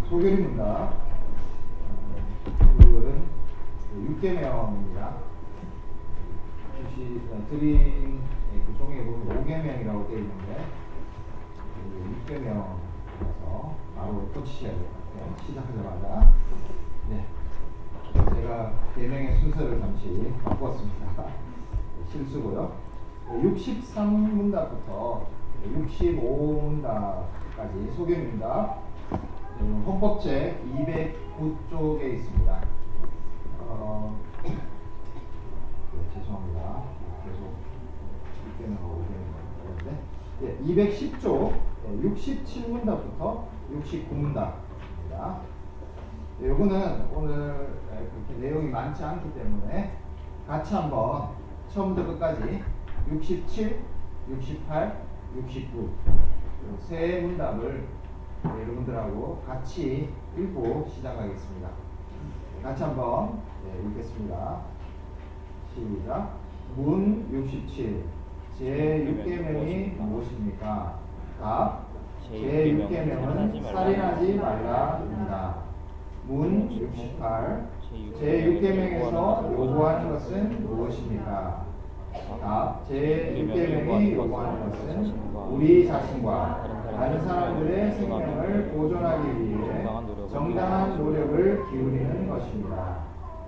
소결이 문답. 오늘은 6계명입니다. 드린 그 종이에 보면 5계명이라고 되어 있는데 6계명에서 바로 꽂히셔야 돼요. 시작하자마자. 네. 제가 계명의 순서를 잠시 바꿨습니다. 실수고요. 63문답부터 65문답까지 소개문답 헌법제 209쪽에 있습니다. 죄송합니다. 계속 6개명하고 5개명 그런데 210쪽 67문답부터 69문답입니다. 요거는 오늘 그렇게 내용이 많지 않기 때문에 같이 한번 처음부터 끝까지 67, 68, 69 세 문답을 여러분들하고 같이 읽고 시작하겠습니다. 같이 한번 읽겠습니다. 시작. 문 67. 제6계명이 무엇입니까? 답. 제6계명은 살인하지 말라입니다. 문 68. 제6계명에서 요구하는 것은 무엇입니까? 답. 제6계명이 요구하는 것은 우리 자신과 다른 사람들의 생명을 보존하기 위해 정당한 노력을 기울이는 것입니다.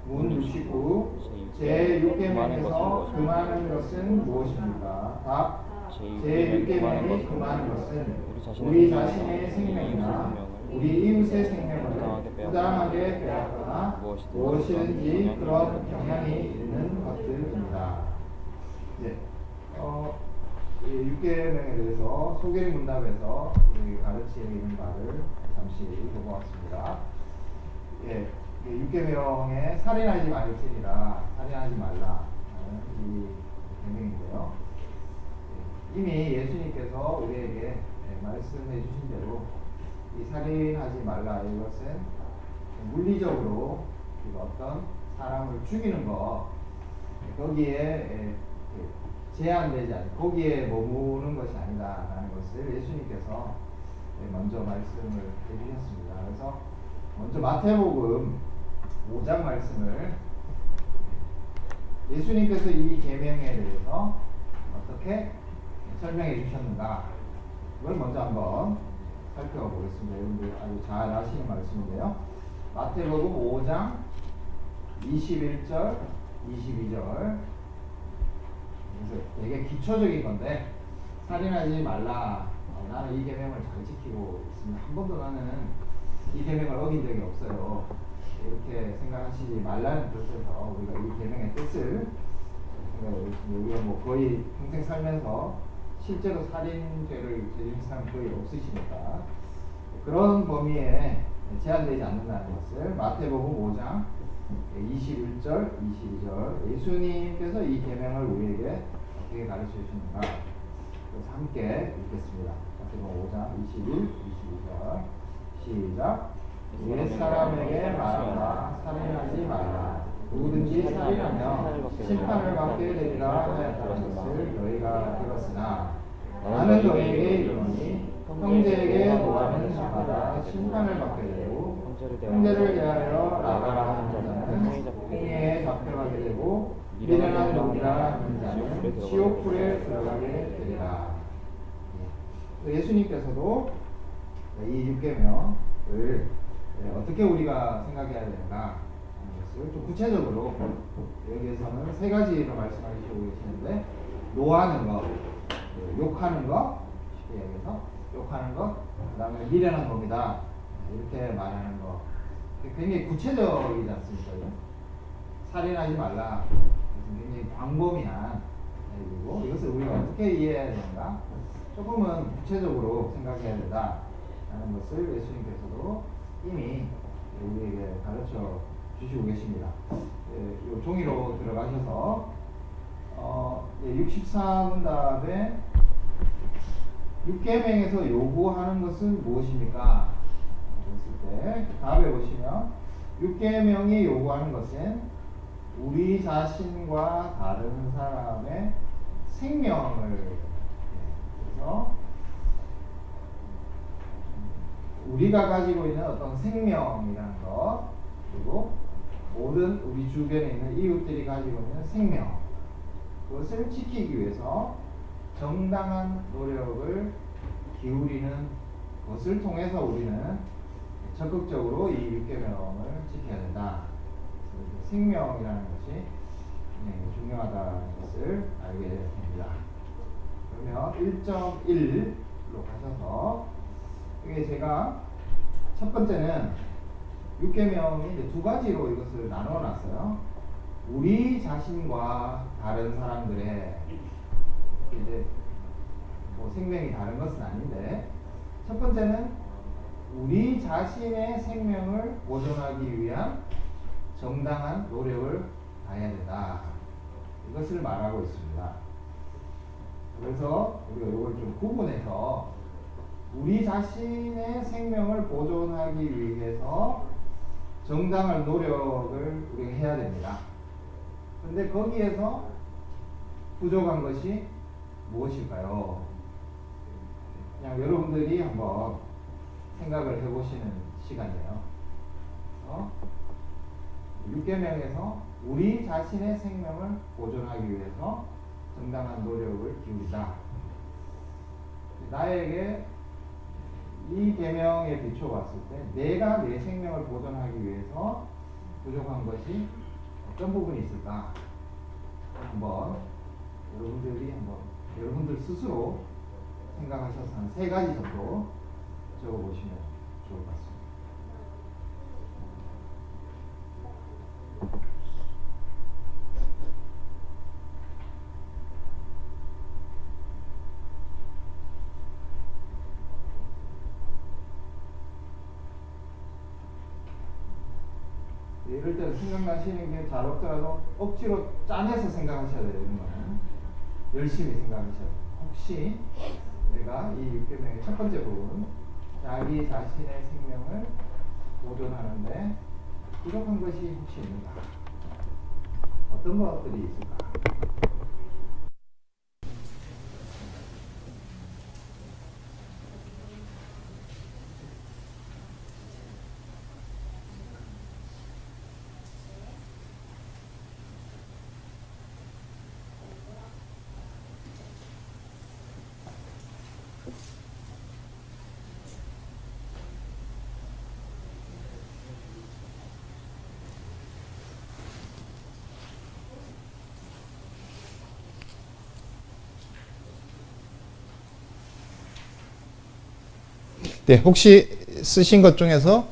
문 69. 제6계명에서 금하는 것은 무엇입니까? 답. 제6계명이 금하는 것은 우리 자신의 생명이나 우리 이웃의 생명을 부당하게 빼앗거나 무엇이든지 그런 경향이 있는 것들입니다. 네. 6계명에 대해서 소개의 문답에서 가르치는 바를 잠시 읽어보았습니다. 예, 6계명에 살인하지 말지니라, 살인하지 말라 이 계명인데요. 이미 예수님께서 우리에게 말씀해 주신 대로 이 살인하지 말라 이것은 물리적으로 어떤 사람을 죽이는 것 거기에 제한되지 않고 거기에 머무는 것이 아니다라는 것을 예수님께서 먼저 말씀을 해주셨습니다. 그래서 먼저 마태복음 5장 말씀을 예수님께서 이 계명에 대해서 어떻게 설명해 주셨는가 그걸 먼저 한번 살펴보겠습니다. 여러분들 아주 잘 아시는 말씀인데요. 마태복음 5장 21절 22절 그래서 되게 기초적인 건데 살인하지 말라. 나는 이 계명을 잘 지키고 있습니다. 한 번도 나는 이 계명을 어긴 적이 없어요. 이렇게 생각하시지 말라는 뜻에서 우리가 이 계명의 뜻을 우리가 뭐 거의 평생 살면서 실제로 살인죄를 저지른 사람 거의 없으시니까 그런 범위에 제한되지 않는다는 것을 마태복음 5장 21절, 22절 예수님께서 이 계명을 우리에게 어떻게 가르쳐 주셨는가 그래서 함께 읽겠습니다. 마태복음 5장 21, 22절 시작. 옛 사람에게 말하라 살인하지 말라. 누구든지 살인하면 심판을 받게 되리라 하였다는 것을 너희가 들었으나 나는 너희에게 이르노니 형제에게 노하는 자마다 심판을 받게 되고 형제를 대하여 나가라 하는 자는 홍해에 잡혀가게 되고 미련한 놈이라 하는 자는 지옥불에 들어가게 되리라. 예수님께서도 이 6계명을 어떻게 우리가 생각해야 되는가 하는 것을 좀 구체적으로 여기에서는 세 가지로 말씀하시고 계시는데 노하는 것, 욕하는 것, 쉽게 얘기해서 욕하는 것, 그 다음에 미련한 겁니다. 이렇게 말하는 것 굉장히 구체적이지 않습니까? 살인하지 말라 굉장히 광범위한 얘기고 이것을 우리가 어떻게 이해해야 되는가 조금은 구체적으로 생각해야 된다라는 것을 예수님께서도 이미 우리에게 가르쳐 주시고 계십니다. 이 종이로 들어가셔서 64문답에 6계명에서 요구하는 것은 무엇입니까? 그랬을 때 답에 보시면 6계명이 요구하는 것은 우리 자신과 다른 사람의 생명을 그래서 우리가 가지고 있는 어떤 생명이라는 것, 그리고 모든 우리 주변에 있는 이웃들이 가지고 있는 생명, 그것을 지키기 위해서 정당한 노력을 기울이는 것을 통해서 우리는 적극적으로 이 6계명을 지켜야 된다. 생명이라는 것이 중요하다는 것을 알게 됩니다. 그러면 1.1로 가셔서 이게 제가 첫 번째는 6계명이 이제 두 가지로 이것을 나눠 놨어요. 우리 자신과 다른 사람들의 이제 뭐 생명이 다른 것은 아닌데, 첫 번째는 우리 자신의 생명을 보존하기 위한 정당한 노력을 다해야 된다. 이것을 말하고 있습니다. 그래서 우리가 이걸 좀 구분해서 우리 자신의 생명을 보존하기 위해서 정당한 노력을 우리가 해야 됩니다. 그런데 거기에서 부족한 것이 무엇일까요? 그냥 여러분들이 한번 생각을 해보시는 시간이에요. 6계명에서 우리 자신의 생명을 보존하기 위해서 정당한 노력을 기울이자. 나에게 이 계명에 비춰봤을 때 내가 내 생명을 보존하기 위해서 부족한 것이 어떤 부분이 있을까? 한번 여러분들 스스로 생각하셔서 한 3가지 정도 적어보시면 좋을 것 같습니다. 이럴 때는 생각나시는 게 잘 없더라도 억지로 짜내서 생각하셔야 돼요. 이런 거는 열심히 생각하셔야 돼요. 혹시 내가 이 6계명의 첫 번째 부분, 자기 자신의 생명을 보존하는데 부족한 것이 혹시 있는가? 어떤 것들이 있을까? 네, 혹시 쓰신 것 중에서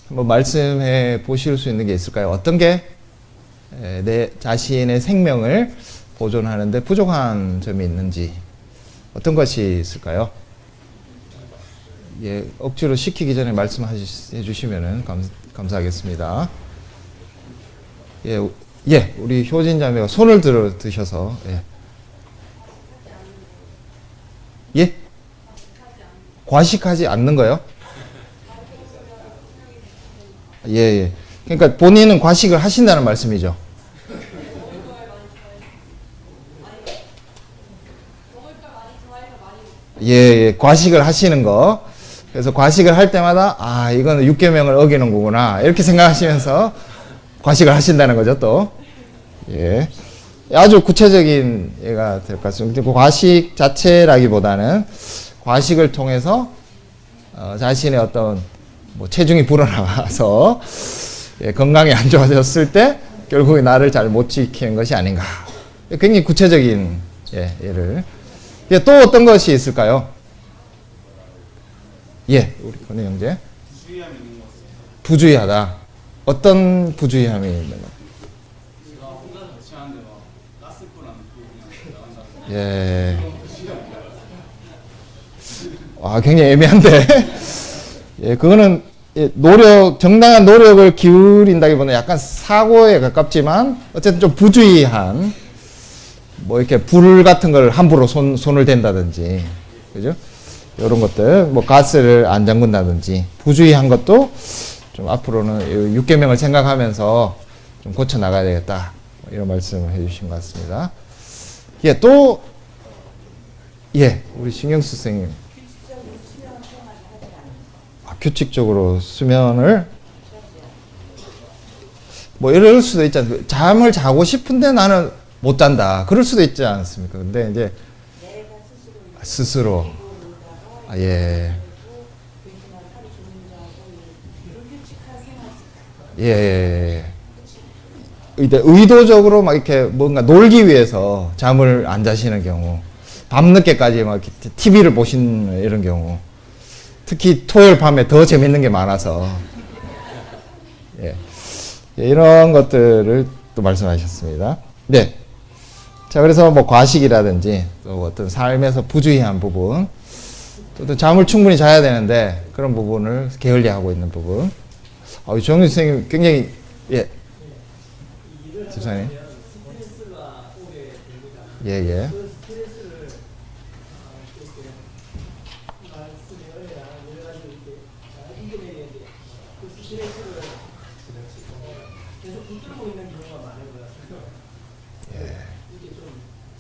한번 말씀해 보실 수 있는 게 있을까요? 어떤 게 내 자신의 생명을 보존하는데 부족한 점이 있는지, 어떤 것이 있을까요? 예, 억지로 시키기 전에 말씀해 주시면 감사하겠습니다. 예, 우리 효진 자매가 손을 들어 드셔서, 예? 과식하지 않는 거요? 예. 그러니까 본인은 과식을 하신다는 말씀이죠. 예, 과식을 하시는 거. 그래서 과식을 할 때마다 이거는 6계명을 어기는 거구나 이렇게 생각하시면서 과식을 하신다는 거죠. 또 예, 아주 구체적인 예가 될 것 같습니다. 과식 자체라기보다는 과식을 통해서 자신의 어떤 체중이 불어나가서 건강이 안 좋아졌을 때 결국에 나를 잘 못 지키는 것이 아닌가. 굉장히 구체적인 예를. 또 어떤 것이 있을까요? 예, 우리 권혜 형제. 부주의함이 있는 것 같습니다. 부주의하다. 어떤 부주의함이 있는 것? 제가 혼자서 배치하는데 막 가스불 안 끄고 그냥 나간다. 예. 굉장히 애매한데. 예, 그거는 정당한 노력을 기울인다기보다는 약간 사고에 가깝지만 어쨌든 좀 부주의한, 이렇게 불 같은 걸 함부로 손을 댄다든지, 그죠? 이런 것들, 가스를 안 잠근다든지, 부주의한 것도 좀 앞으로는 6계명을 생각하면서 좀 고쳐 나가야 되겠다. 이런 말씀을 해주신 것 같습니다. 우리 신경수 선생님. 규칙적으로 수면을 뭐 이럴 수도 있지 않습니까? 잠을 자고 싶은데 나는 못 잔다. 그럴 수도 있지 않습니까? 근데 이제 스스로 예. 예. 의도적으로 막 이렇게 뭔가 놀기 위해서 잠을 안 자시는 경우, 밤늦게까지 막 TV를 보시는 이런 경우, 특히 토요일 밤에 더 재밌는 게 많아서, 예. 이런 것들을 또 말씀하셨습니다. 네. 자, 그래서 뭐 과식이라든지 또 어떤 삶에서 부주의한 부분, 또 잠을 충분히 자야 되는데 그런 부분을 게을리하고 있는 부분. 정윤 선생님 굉장히, 예. 집사님. 예, 예. 계속 붙들고 있는 경우가 많은 것 같아요. 이게 좀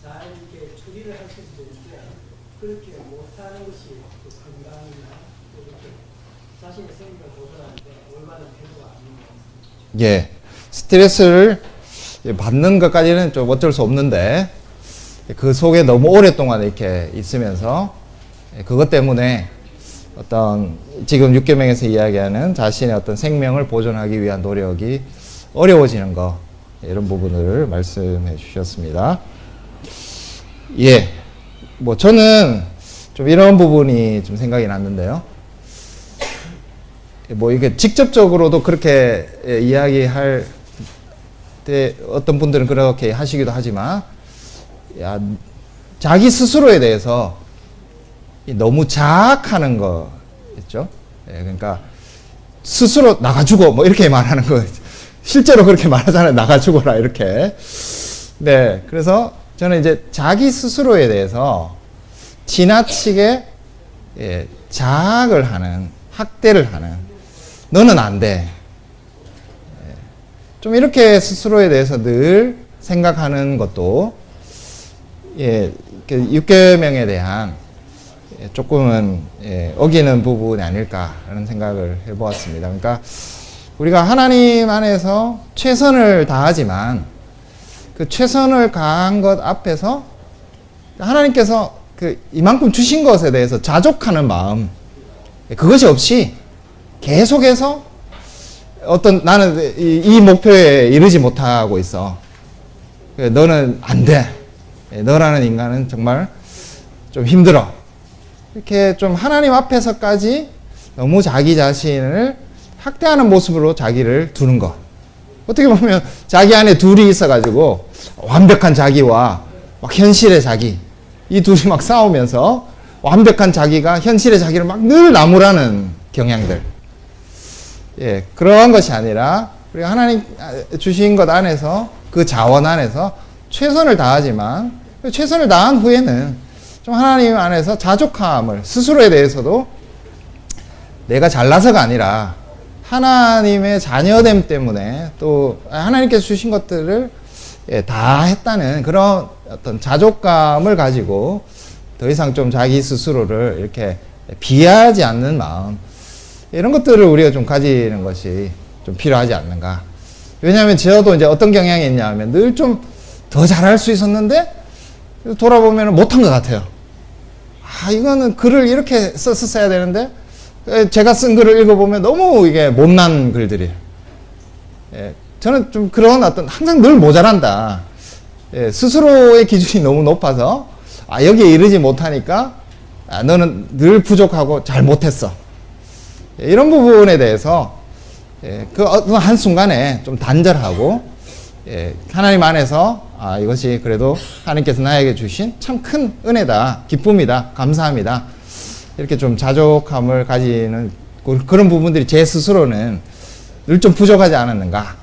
잘 이렇게 처리를 할 수 있는데 그렇게 못하는 것이 또 건강이나 또 이렇게 자신의 생명을 보존하는데 올바른 태도가 아닌 것 같습니다. 예. 스트레스를 받는 것까지는 좀 어쩔 수 없는데 그 속에 너무 오랫동안 이렇게 있으면서 그것 때문에 어떤 지금 육계명에서 이야기하는 자신의 어떤 생명을 보존하기 위한 노력이 어려워지는 거, 이런 부분을 말씀해 주셨습니다. 예. 뭐 저는 좀 이런 부분이 좀 생각이 났는데요. 뭐 이게 직접적으로도 그렇게 이야기할 때 어떤 분들은 그렇게 하시기도 하지만, 야, 자기 스스로에 대해서 너무 자학하는 거 있죠. 예, 그러니까 스스로 나가주고 뭐 이렇게 말하는 거, 실제로 그렇게 말하잖아요. 나가주거라 이렇게. 네, 그래서 저는 이제 자기 스스로에 대해서 지나치게 자학을 하는, 학대를 하는, 너는 안 돼. 좀 이렇게 스스로에 대해서 늘 생각하는 것도 육계명에 대한 조금은 어기는 부분이 아닐까라는 생각을 해보았습니다. 그러니까 우리가 하나님 안에서 최선을 다하지만 그 최선을 다한 것 앞에서 하나님께서 이만큼 주신 것에 대해서 자족하는 마음, 그것이 없이 계속해서 어떤 나는 이 목표에 이르지 못하고 있어. 너는 안 돼. 너라는 인간은 정말 좀 힘들어. 이렇게 좀 하나님 앞에서까지 너무 자기 자신을 학대하는 모습으로 자기를 두는 것. 어떻게 보면 자기 안에 둘이 있어가지고 완벽한 자기와 막 현실의 자기, 이 둘이 막 싸우면서 완벽한 자기가 현실의 자기를 막 늘 나무라는 경향들. 예, 그러한 것이 아니라 우리가 하나님 주신 것 안에서, 그 자원 안에서 최선을 다하지만 최선을 다한 후에는 좀 하나님 안에서 자족함을, 스스로에 대해서도 내가 잘나서가 아니라 하나님의 자녀됨 때문에 또 하나님께서 주신 것들을 다 했다는 그런 어떤 자족감을 가지고 더 이상 좀 자기 스스로를 이렇게 비하하지 않는 마음, 이런 것들을 우리가 좀 가지는 것이 좀 필요하지 않는가. 왜냐하면 저도 이제 어떤 경향이 있냐 하면 늘 좀 더 잘할 수 있었는데 돌아보면 못한 것 같아요. 이거는 글을 이렇게 썼어야 되는데 제가 쓴 글을 읽어보면 너무 이게 못난 글들이에요. 저는 좀 그런 어떤 항상 늘 모자란다. 스스로의 기준이 너무 높아서 여기에 이르지 못하니까 너는 늘 부족하고 잘 못했어. 이런 부분에 대해서 그 어떤 한순간에 좀 단절하고 하나님 안에서 이것이 그래도 하나님께서 나에게 주신 참 큰 은혜다, 기쁨이다, 감사합니다, 이렇게 좀 자족함을 가지는 그런 부분들이 제 스스로는 늘 좀 부족하지 않았는가,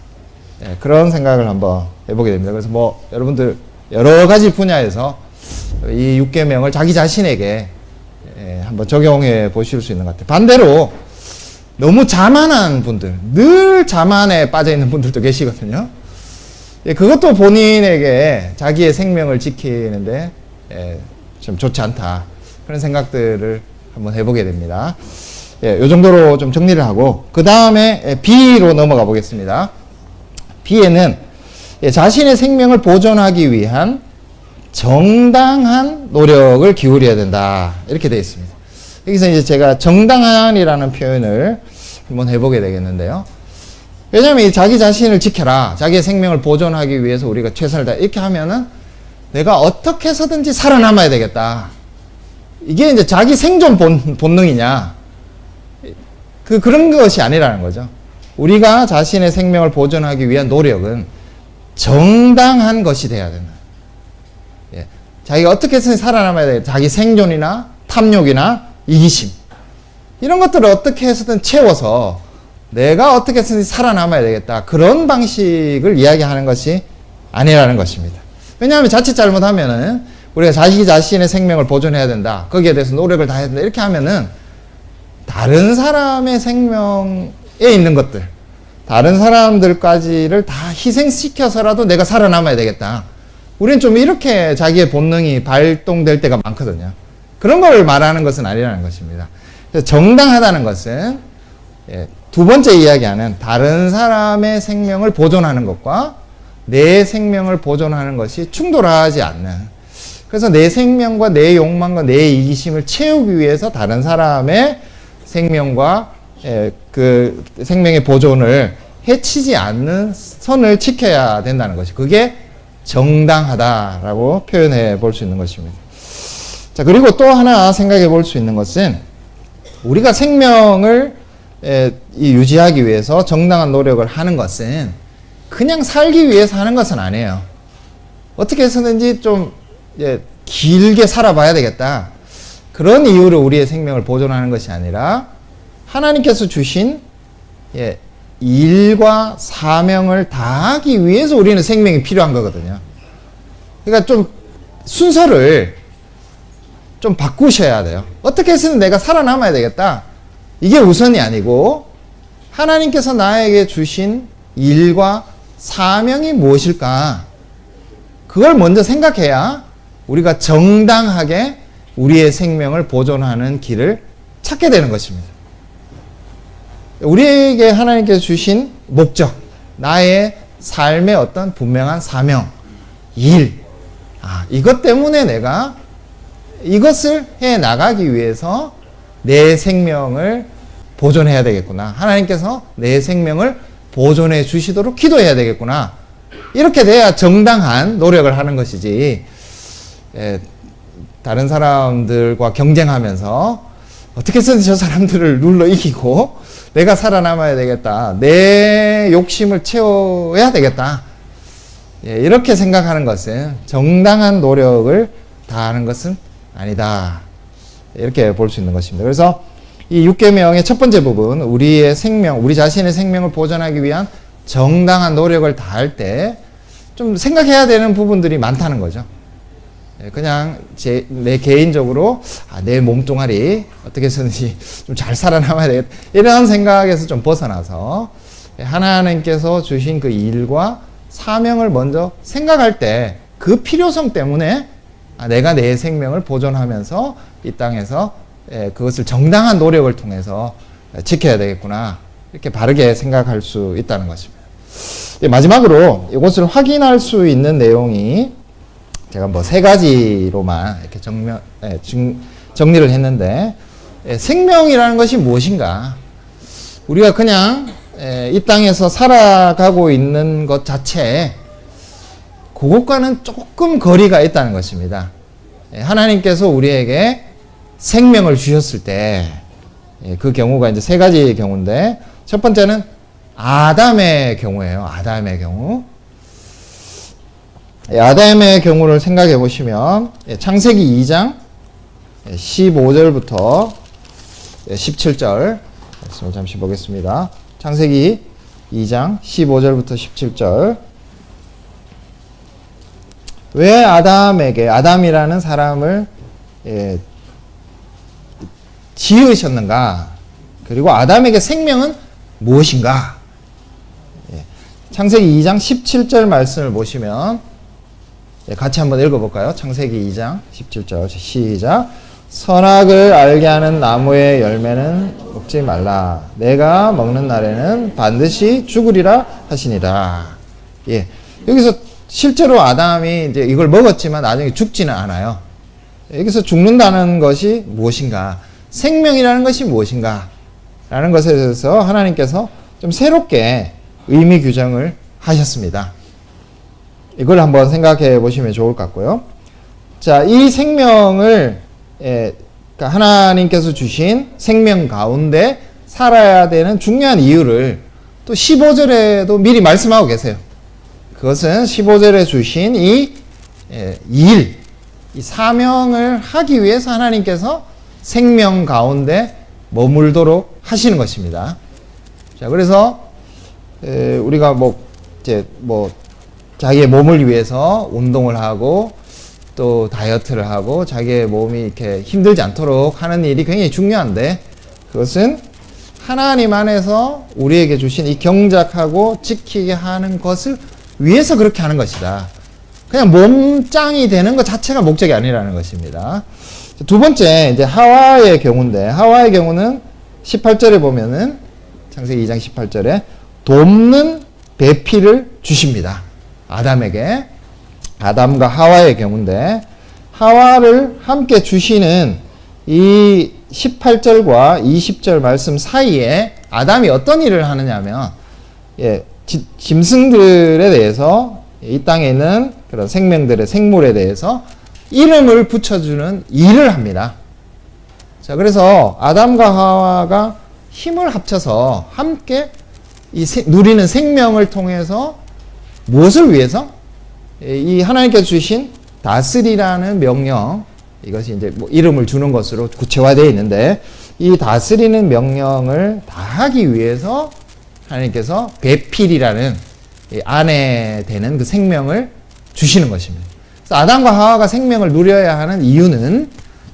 그런 생각을 한번 해보게 됩니다. 그래서 뭐 여러분들 여러 가지 분야에서 이 육계명을 자기 자신에게 한번 적용해 보실 수 있는 것 같아요. 반대로 너무 자만한 분들, 늘 자만에 빠져 있는 분들도 계시거든요. 그것도 본인에게 자기의 생명을 지키는데 좀 좋지 않다, 그런 생각들을 한번 해보게 됩니다. 예, 요 정도로 좀 정리를 하고 그 다음에 B로 넘어가 보겠습니다. B에는 자신의 생명을 보존하기 위한 정당한 노력을 기울여야 된다. 이렇게 되어 있습니다. 여기서 이제 제가 정당한이라는 표현을 한번 해보게 되겠는데요. 왜냐하면 자기 자신을 지켜라. 자기의 생명을 보존하기 위해서 우리가 최선을 다 이렇게 하면은 내가 어떻게 해서든지 살아남아야 되겠다. 이게 이제 자기 생존 본능이냐. 그런 것이 아니라는 거죠. 우리가 자신의 생명을 보존하기 위한 노력은 정당한 것이 돼야 된다. 예. 자기가 어떻게 해서 살아남아야 돼. 자기 생존이나 탐욕이나 이기심. 이런 것들을 어떻게 해서든 채워서 내가 어떻게 해서든 살아남아야 되겠다. 그런 방식을 이야기하는 것이 아니라는 것입니다. 왜냐하면 자칫 잘못하면은 우리가 자기 자신의 생명을 보존해야 된다. 거기에 대해서 노력을 다해야 된다. 이렇게 하면은 다른 사람의 생명에 있는 것들, 다른 사람들까지를 다 희생시켜서라도 내가 살아남아야 되겠다. 우리는 좀 이렇게 자기의 본능이 발동될 때가 많거든요. 그런 걸 말하는 것은 아니라는 것입니다. 그래서 정당하다는 것은 두 번째 이야기하는 다른 사람의 생명을 보존하는 것과 내 생명을 보존하는 것이 충돌하지 않는, 그래서 내 생명과 내 욕망과 내 이기심을 채우기 위해서 다른 사람의 생명과 그 생명의 보존을 해치지 않는 선을 지켜야 된다는 것이, 그게 정당하다라고 표현해 볼 수 있는 것입니다. 자, 그리고 또 하나 생각해 볼 수 있는 것은 우리가 생명을 유지하기 위해서 정당한 노력을 하는 것은 그냥 살기 위해서 하는 것은 아니에요. 어떻게 해서든지 좀 길게 살아봐야 되겠다. 그런 이유로 우리의 생명을 보존하는 것이 아니라 하나님께서 주신 일과 사명을 다하기 위해서 우리는 생명이 필요한 거거든요. 그러니까 좀 순서를 좀 바꾸셔야 돼요. 어떻게 해서든 내가 살아남아야 되겠다. 이게 우선이 아니고 하나님께서 나에게 주신 일과 사명이 무엇일까? 그걸 먼저 생각해야 우리가 정당하게 우리의 생명을 보존하는 길을 찾게 되는 것입니다. 우리에게 하나님께서 주신 목적, 나의 삶의 어떤 분명한 사명, 일, 이것 때문에 내가 이것을 해 나가기 위해서 내 생명을 보존해야 되겠구나. 하나님께서 내 생명을 보존해 주시도록 기도해야 되겠구나. 이렇게 돼야 정당한 노력을 하는 것이지, 다른 사람들과 경쟁하면서 어떻게 해서든 저 사람들을 눌러 이기고 내가 살아남아야 되겠다. 내 욕심을 채워야 되겠다. 이렇게 생각하는 것은 정당한 노력을 다하는 것은 아니다. 이렇게 볼 수 있는 것입니다. 그래서 이 6계명의 첫 번째 부분, 우리의 생명, 우리 자신의 생명을 보존하기 위한 정당한 노력을 다할 때 좀 생각해야 되는 부분들이 많다는 거죠. 그냥 내 개인적으로 내 몸뚱아리 어떻게 해서든지 좀 잘 살아남아야 되겠다, 이런 생각에서 좀 벗어나서 하나님께서 주신 그 일과 사명을 먼저 생각할 때 그 필요성 때문에 내가 내 생명을 보존하면서 이 땅에서 그것을 정당한 노력을 통해서 지켜야 되겠구나, 이렇게 바르게 생각할 수 있다는 것입니다. 마지막으로 이것을 확인할 수 있는 내용이 제가 뭐 3가지로만 이렇게 정리를 했는데, 생명이라는 것이 무엇인가? 우리가 그냥 이 땅에서 살아가고 있는 것 자체에 그것과는 조금 거리가 있다는 것입니다. 하나님께서 우리에게 생명을 주셨을 때 그 경우가 이제 3가지 경우인데, 첫 번째는 아담의 경우예요. 아담의 경우. 아담의 경우를 생각해 보시면 창세기 2장 15절부터 17절 말씀을 잠시 보겠습니다. 창세기 2장 15절부터 17절. 왜 아담이라는 사람을 지으셨는가? 그리고 아담에게 생명은 무엇인가? 창세기 2장 17절 말씀을 보시면 같이 한번 읽어볼까요? 창세기 2장 17절 시작. 선악을 알게 하는 나무의 열매는 먹지 말라. 내가 먹는 날에는 반드시 죽으리라 하시니라. 예. 여기서 실제로 아담이 이제 이걸 먹었지만 나중에 죽지는 않아요. 여기서 죽는다는 것이 무엇인가? 생명이라는 것이 무엇인가? 라는 것에 대해서 하나님께서 좀 새롭게 의미 규정을 하셨습니다. 이걸 한번 생각해 보시면 좋을 것 같고요. 자, 이 생명을 그러니까 하나님께서 주신 생명 가운데 살아야 되는 중요한 이유를 또 15절에도 미리 말씀하고 계세요. 그것은 15절에 주신 이 사명을 하기 위해서 하나님께서 생명 가운데 머물도록 하시는 것입니다. 자, 그래서 우리가 자기의 몸을 위해서 운동을 하고 또 다이어트를 하고 자기의 몸이 이렇게 힘들지 않도록 하는 일이 굉장히 중요한데, 그것은 하나님 안에서 우리에게 주신 이 경작하고 지키게 하는 것을 위해서 그렇게 하는 것이다. 그냥 몸짱이 되는 것 자체가 목적이 아니라는 것입니다. 두 번째, 이제 하와의 경우인데, 하와의 경우는 18절에 보면은, 창세기 2장 18절에 돕는 배필을 주십니다. 아담에게. 아담과 하와의 경우인데, 하와를 함께 주시는 이 18절과 20절 말씀 사이에 아담이 어떤 일을 하느냐 하면, 짐승들에 대해서, 이 땅에 있는 그런 생명들의 생물에 대해서 이름을 붙여주는 일을 합니다. 자, 그래서 아담과 하와가 힘을 합쳐서 함께 누리는 생명을 통해서 무엇을 위해서? 이 하나님께서 주신 다스리라는 명령, 이것이 이제 이름을 주는 것으로 구체화되어 있는데, 이 다스리는 명령을 다하기 위해서 하나님께서 배필이라는 안에 되는 그 생명을 주시는 것입니다. 그래서 아담과 하와가 생명을 누려야 하는 이유는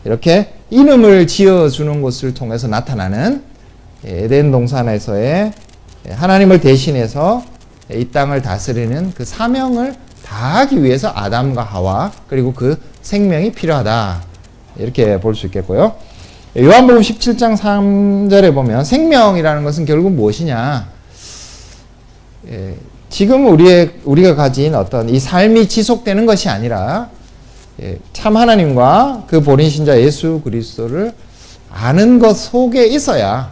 이렇게 이름을 지어주는 것을 통해서 나타나는 에덴 동산에서의 하나님을 대신해서 이 땅을 다스리는 그 사명을 다하기 위해서 아담과 하와, 그리고 그 생명이 필요하다, 이렇게 볼 수 있겠고요. 요한복음 17장 3절에 보면 생명이라는 것은 결국 무엇이냐? 지금 우리가 가진 어떤 이 삶이 지속되는 것이 아니라 참 하나님과 그 본인 신자 예수 그리스도를 아는 것 속에 있어야,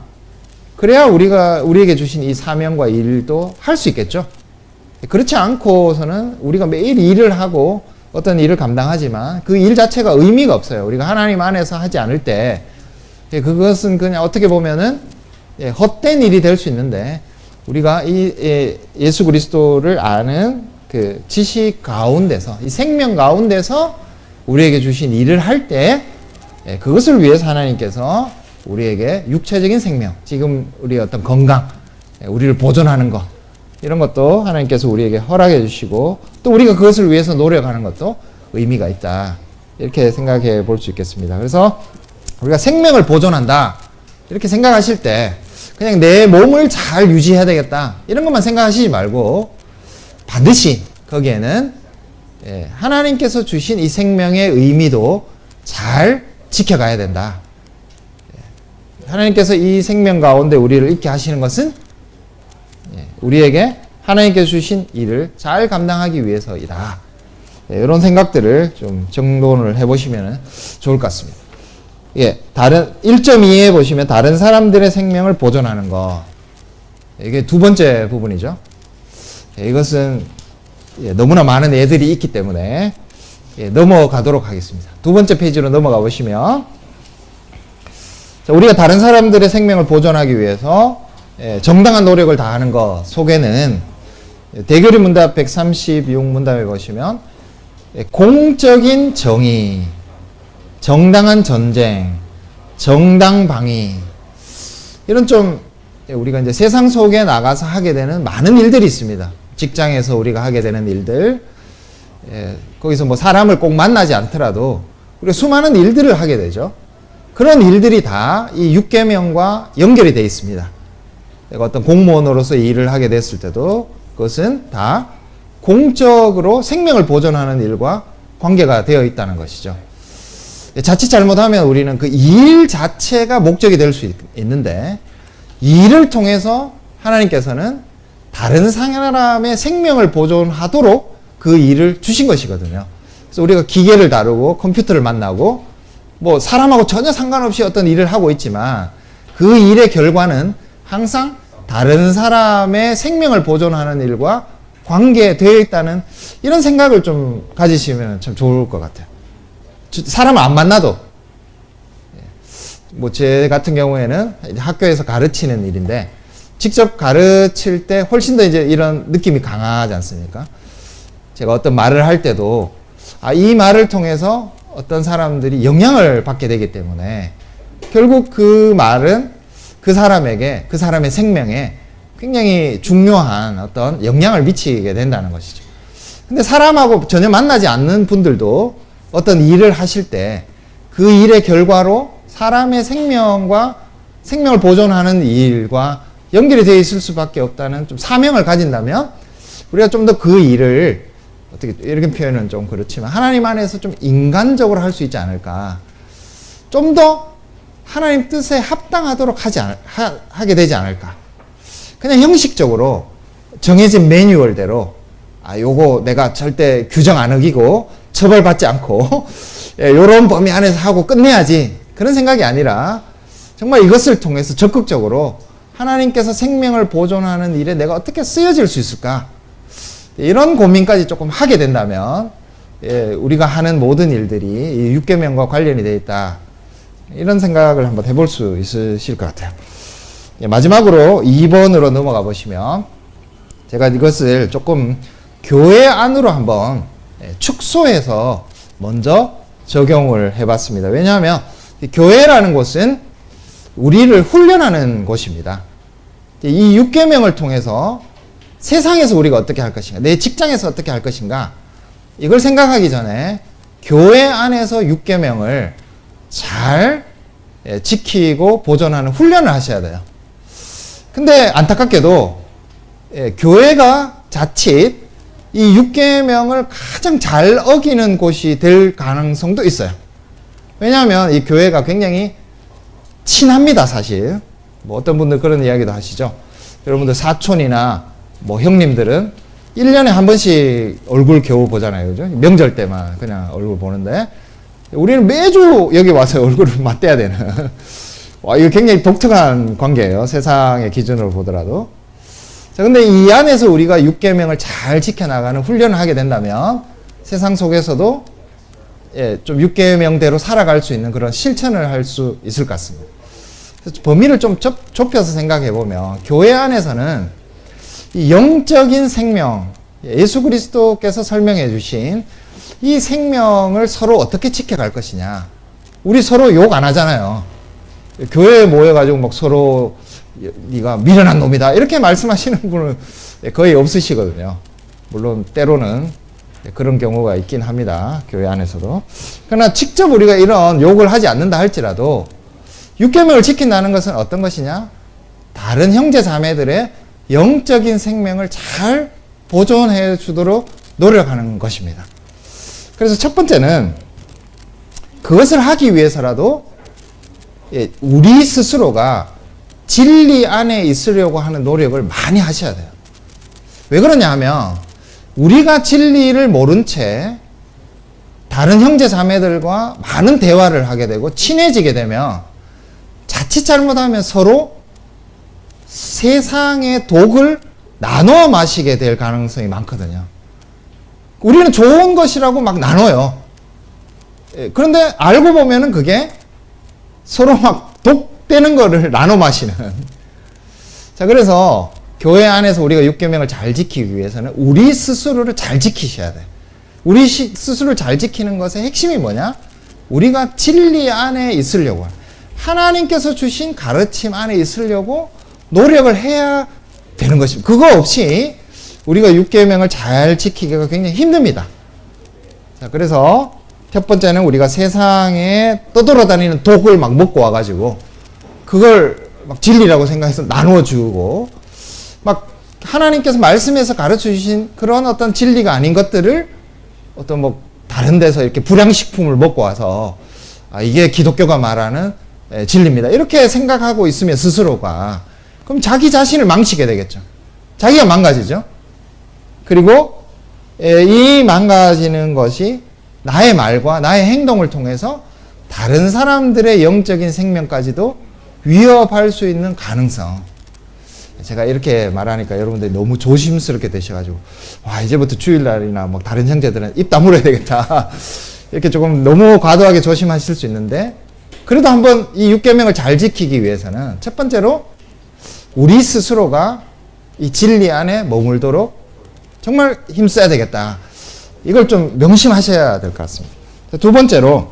그래야 우리에게 주신 이 사명과 일도 할 수 있겠죠. 그렇지 않고서는 우리가 매일 일을 하고 어떤 일을 감당하지만 그 일 자체가 의미가 없어요. 우리가 하나님 안에서 하지 않을 때 그것은 그냥 어떻게 보면은 헛된 일이 될 수 있는데, 우리가 이 예수 그리스도를 아는 그 지식 가운데서, 이 생명 가운데서 우리에게 주신 일을 할 때, 그것을 위해서 하나님께서 우리에게 육체적인 생명, 지금 우리의 어떤 건강, 우리를 보존하는 것, 이런 것도 하나님께서 우리에게 허락해 주시고, 또 우리가 그것을 위해서 노력하는 것도 의미가 있다, 이렇게 생각해 볼 수 있겠습니다. 그래서 우리가 생명을 보존한다, 이렇게 생각하실 때 그냥 내 몸을 잘 유지해야 되겠다, 이런 것만 생각하시지 말고 반드시 거기에는 하나님께서 주신 이 생명의 의미도 잘 지켜가야 된다. 하나님께서 이 생명 가운데 우리를 있게 하시는 것은 우리에게 하나님께서 주신 일을 잘 감당하기 위해서이다. 이런 생각들을 좀 정돈을 해보시면 좋을 것 같습니다. 다른 1.2에 보시면 다른 사람들의 생명을 보존하는 것, 이게 두 번째 부분이죠. 이것은 너무나 많은 애들이 있기 때문에 넘어가도록 하겠습니다. 두 번째 페이지로 넘어가 보시면, 우리가 다른 사람들의 생명을 보존하기 위해서 정당한 노력을 다하는 것 속에는, 대결의 문답 136문답에 보시면 공적인 정의, 정당한 전쟁, 정당방위, 이런 좀 우리가 이제 세상 속에 나가서 하게 되는 많은 일들이 있습니다. 직장에서 우리가 하게 되는 일들, 거기서 뭐 사람을 꼭 만나지 않더라도 우리가 수많은 일들을 하게 되죠. 그런 일들이 다 이 6계명과 연결이 되어 있습니다. 내가 어떤 공무원으로서 일을 하게 됐을 때도 그것은 다 공적으로 생명을 보존하는 일과 관계가 되어 있다는 것이죠. 자칫 잘못하면 우리는 그 일 자체가 목적이 될 수 있는데, 이 일을 통해서 하나님께서는 다른 사람의 생명을 보존하도록 그 일을 주신 것이거든요. 그래서 우리가 기계를 다루고 컴퓨터를 만나고 뭐 사람하고 전혀 상관없이 어떤 일을 하고 있지만, 그 일의 결과는 항상 다른 사람의 생명을 보존하는 일과 관계되어 있다는 이런 생각을 좀 가지시면 참 좋을 것 같아요. 사람을 안 만나도, 뭐 제 같은 경우에는 학교에서 가르치는 일인데, 직접 가르칠 때 훨씬 더 이제 이런 느낌이 강하지 않습니까? 제가 어떤 말을 할 때도, 이 말을 통해서 어떤 사람들이 영향을 받게 되기 때문에 결국 그 말은 그 사람에게, 그 사람의 생명에 굉장히 중요한 어떤 영향을 미치게 된다는 것이죠. 근데 사람하고 전혀 만나지 않는 분들도 어떤 일을 하실 때 그 일의 결과로 사람의 생명과 생명을 보존하는 일과 연결이 되어 있을 수밖에 없다는 좀 사명을 가진다면, 우리가 좀 더 그 일을, 어떻게 이렇게 표현은 좀 그렇지만 하나님 안에서 좀 인간적으로 할 수 있지 않을까, 좀 더 하나님 뜻에 합당하도록 하게 되지 않을까. 그냥 형식적으로 정해진 매뉴얼대로 요거 내가 절대 규정 안 어기고 처벌받지 않고 요런 범위 안에서 하고 끝내야지, 그런 생각이 아니라 정말 이것을 통해서 적극적으로 하나님께서 생명을 보존하는 일에 내가 어떻게 쓰여질 수 있을까, 이런 고민까지 조금 하게 된다면 우리가 하는 모든 일들이 이 육계명과 관련이 되어 있다, 이런 생각을 한번 해볼 수 있으실 것 같아요. 마지막으로 2번으로 넘어가 보시면, 제가 이것을 조금 교회 안으로 한번 축소해서 먼저 적용을 해봤습니다. 왜냐하면 교회라는 곳은 우리를 훈련하는 곳입니다. 이 6계명을 통해서 세상에서 우리가 어떻게 할 것인가, 내 직장에서 어떻게 할 것인가, 이걸 생각하기 전에 교회 안에서 6계명을 잘 지키고 보존하는 훈련을 하셔야 돼요. 근데 안타깝게도 교회가 자칫 이 6계명을 가장 잘 어기는 곳이 될 가능성도 있어요. 왜냐하면 이 교회가 굉장히 친합니다, 사실. 뭐 어떤 분들 그런 이야기도 하시죠. 여러분들 사촌이나 뭐 형님들은 1년에 한 번씩 얼굴 겨우 보잖아요. 그죠? 명절 때만 그냥 얼굴 보는데, 우리는 매주 여기 와서 얼굴을 맞대야 되는. 와, 이거 굉장히 독특한 관계예요. 세상의 기준으로 보더라도. 자, 근데 이 안에서 우리가 6계명을 잘 지켜나가는 훈련을 하게 된다면 세상 속에서도 좀 6계명대로 살아갈 수 있는 그런 실천을 할 수 있을 것 같습니다. 그래서 범위를 좀 좁혀서 생각해 보면, 교회 안에서는 이 영적인 생명, 예수 그리스도께서 설명해 주신 이 생명을 서로 어떻게 지켜갈 것이냐. 우리 서로 욕 안 하잖아요. 교회에 모여가지고 막 서로 네가 미련한 놈이다 이렇게 말씀하시는 분은 거의 없으시거든요. 물론 때로는 그런 경우가 있긴 합니다. 교회 안에서도. 그러나 직접 우리가 이런 욕을 하지 않는다 할지라도 6계명을 지킨다는 것은 어떤 것이냐? 다른 형제 자매들의 영적인 생명을 잘 보존해 주도록 노력하는 것입니다. 그래서 첫 번째는 그것을 하기 위해서라도 우리 스스로가 진리 안에 있으려고 하는 노력을 많이 하셔야 돼요. 왜 그러냐 하면, 우리가 진리를 모른 채 다른 형제 자매들과 많은 대화를 하게 되고 친해지게 되면 자칫 잘못하면 서로 세상의 독을 나눠 마시게 될 가능성이 많거든요. 우리는 좋은 것이라고 막 나눠요. 그런데 알고 보면은 그게 서로 막 독되는 거를 나눠 마시는. 자, 그래서 교회 안에서 우리가 6계명을 잘 지키기 위해서는 우리 스스로를 잘 지키셔야 돼. 우리 스스로를 잘 지키는 것의 핵심이 뭐냐? 우리가 진리 안에 있으려고, 하나님께서 주신 가르침 안에 있으려고 노력을 해야 되는 것입니다. 그거 없이 우리가 6계명을 잘 지키기가 굉장히 힘듭니다. 자, 그래서 첫 번째는 우리가 세상에 떠돌아다니는 독을 막 먹고 와가지고 그걸 막 진리라고 생각해서 나눠주고, 막 하나님께서 말씀에서 가르쳐 주신 그런 어떤 진리가 아닌 것들을 어떤 뭐 다른 데서 이렇게 불량식품을 먹고 와서 이게 기독교가 말하는 진리입니다. 이렇게 생각하고 있으면 스스로가 그럼 자기 자신을 망치게 되겠죠. 자기가 망가지죠. 그리고 이 망가지는 것이 나의 말과 나의 행동을 통해서 다른 사람들의 영적인 생명까지도 위협할 수 있는 가능성. 제가 이렇게 말하니까 여러분들이 너무 조심스럽게 되셔가지고 와 이제부터 주일날이나 뭐 다른 형제들은 입 다물어야 되겠다 이렇게 조금 너무 과도하게 조심하실 수 있는데, 그래도 한번 이 6계명을 잘 지키기 위해서는 첫 번째로 우리 스스로가 이 진리 안에 머물도록 정말 힘써야 되겠다. 이걸 좀 명심하셔야 될 것 같습니다. 두 번째로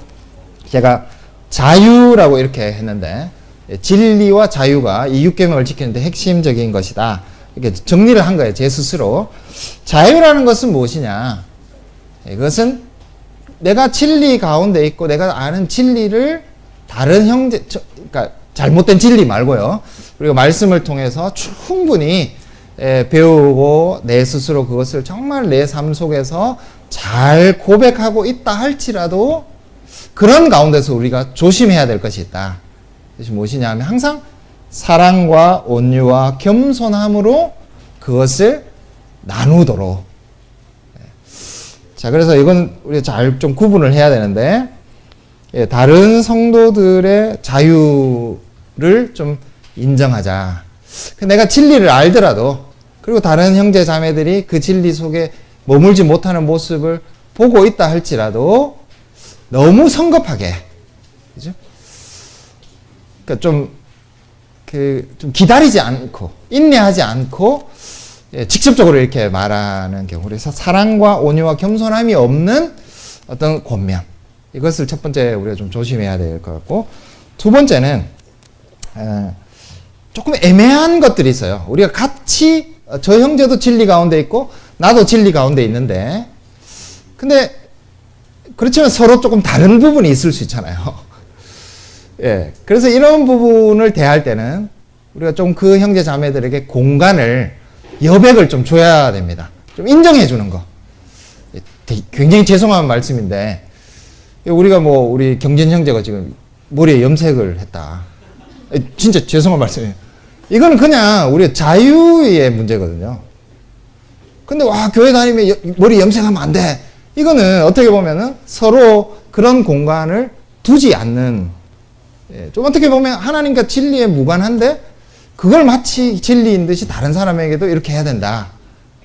제가 자유라고 이렇게 했는데, 진리와 자유가 이 6계명을 지키는데 핵심적인 것이다. 이렇게 정리를 한 거예요. 제 스스로. 자유라는 것은 무엇이냐? 이것은 내가 진리 가운데 있고 내가 아는 진리를 다른 그러니까 잘못된 진리 말고요. 우리가 말씀을 통해서 충분히 배우고 내 스스로 그것을 정말 내 삶 속에서 잘 고백하고 있다 할지라도 그런 가운데서 우리가 조심해야 될 것이 있다. 그것이 무엇이냐 하면 항상 사랑과 온유와 겸손함으로 그것을 나누도록. 자, 그래서 이건 우리가 잘 좀 구분을 해야 되는데, 다른 성도들의 자유를 좀 인정하자. 내가 진리를 알더라도, 그리고 다른 형제 자매들이 그 진리 속에 머물지 못하는 모습을 보고 있다 할지라도 너무 성급하게, 그죠? 그러니까 좀 기다리지 않고, 인내하지 않고, 직접적으로 이렇게 말하는 경우. 그래서 사랑과 온유와 겸손함이 없는 어떤 권면. 이것을 첫 번째 우리가 좀 조심해야 될 것 같고, 두 번째는, 조금 애매한 것들이 있어요. 우리가 같이, 저 형제도 진리 가운데 있고, 나도 진리 가운데 있는데, 근데, 그렇지만 서로 조금 다른 부분이 있을 수 있잖아요. 예. 그래서 이런 부분을 대할 때는 우리가 좀 그 형제 자매들에게 공간을, 여백을 좀 줘야 됩니다. 좀 인정해 주는 거. 굉장히 죄송한 말씀인데, 우리가 우리 경진 형제가 지금 머리에 염색을 했다. 진짜 죄송한 말씀이에요. 이거는 그냥 우리 자유의 문제거든요. 근데 교회 다니면 머리 염색하면 안 돼. 이거는 어떻게 보면은 서로 그런 공간을 두지 않는, 좀 어떻게 보면 하나님과 진리에 무관한데 그걸 마치 진리인 듯이 다른 사람에게도 이렇게 해야 된다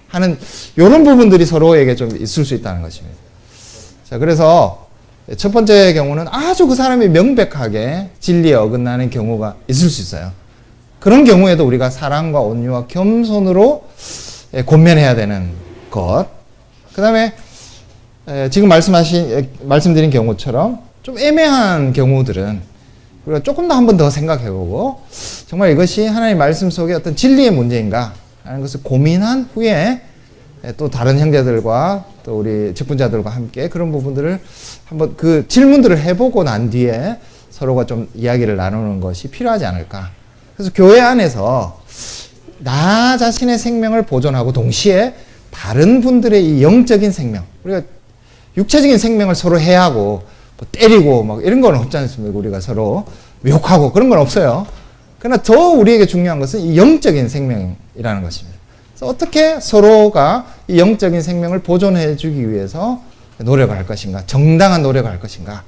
하는 이런 부분들이 서로에게 좀 있을 수 있다는 것입니다. 자, 그래서 첫 번째 경우는 아주 그 사람이 명백하게 진리에 어긋나는 경우가 있을 수 있어요. 그런 경우에도 우리가 사랑과 온유와 겸손으로 권면해야 되는 것. 그 다음에 지금 말씀드린 경우처럼 좀 애매한 경우들은 우리가 조금 더 한 번 더 생각해보고 정말 이것이 하나님의 말씀 속에 어떤 진리의 문제인가 하는 것을 고민한 후에 또 다른 형제들과 또 우리 직분자들과 함께 그런 부분들을 한번 그 질문들을 해보고 난 뒤에 서로가 좀 이야기를 나누는 것이 필요하지 않을까. 그래서 교회 안에서 나 자신의 생명을 보존하고 동시에 다른 분들의 이 영적인 생명, 우리가 육체적인 생명을 서로 해하고 뭐 때리고 막 이런 건 없지 않습니까? 우리가 서로 욕하고 그런 건 없어요. 그러나 더 우리에게 중요한 것은 이 영적인 생명이라는 것입니다. 그래서 어떻게 서로가 이 영적인 생명을 보존해 주기 위해서 노력을 할 것인가, 정당한 노력을 할 것인가,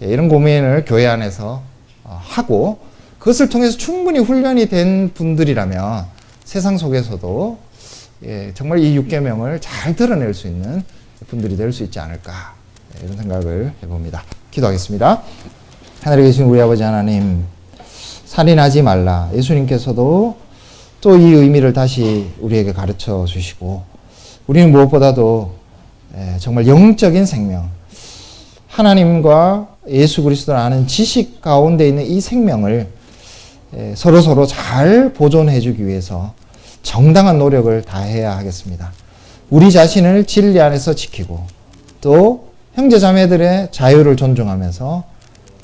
이런 고민을 교회 안에서 하고 그것을 통해서 충분히 훈련이 된 분들이라면 세상 속에서도 정말 이 6계명을 잘 드러낼 수 있는 분들이 될 수 있지 않을까, 이런 생각을 해봅니다. 기도하겠습니다. 하늘에 계신 우리 아버지 하나님, 살인하지 말라. 예수님께서도 또 이 의미를 다시 우리에게 가르쳐 주시고, 우리는 무엇보다도 정말 영적인 생명, 하나님과 예수 그리스도를 아는 지식 가운데 있는 이 생명을 서로 잘 보존해 주기 위해서 정당한 노력을 다해야 하겠습니다. 우리 자신을 진리 안에서 지키고 또 형제 자매들의 자유를 존중하면서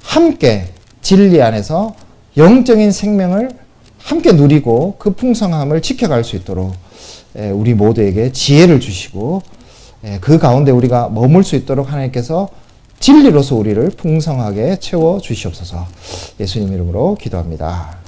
함께 진리 안에서 영적인 생명을 함께 누리고 그 풍성함을 지켜갈 수 있도록 우리 모두에게 지혜를 주시고 그 가운데 우리가 머물 수 있도록 하나님께서 진리로서 우리를 풍성하게 채워 주시옵소서. 예수님 이름으로 기도합니다.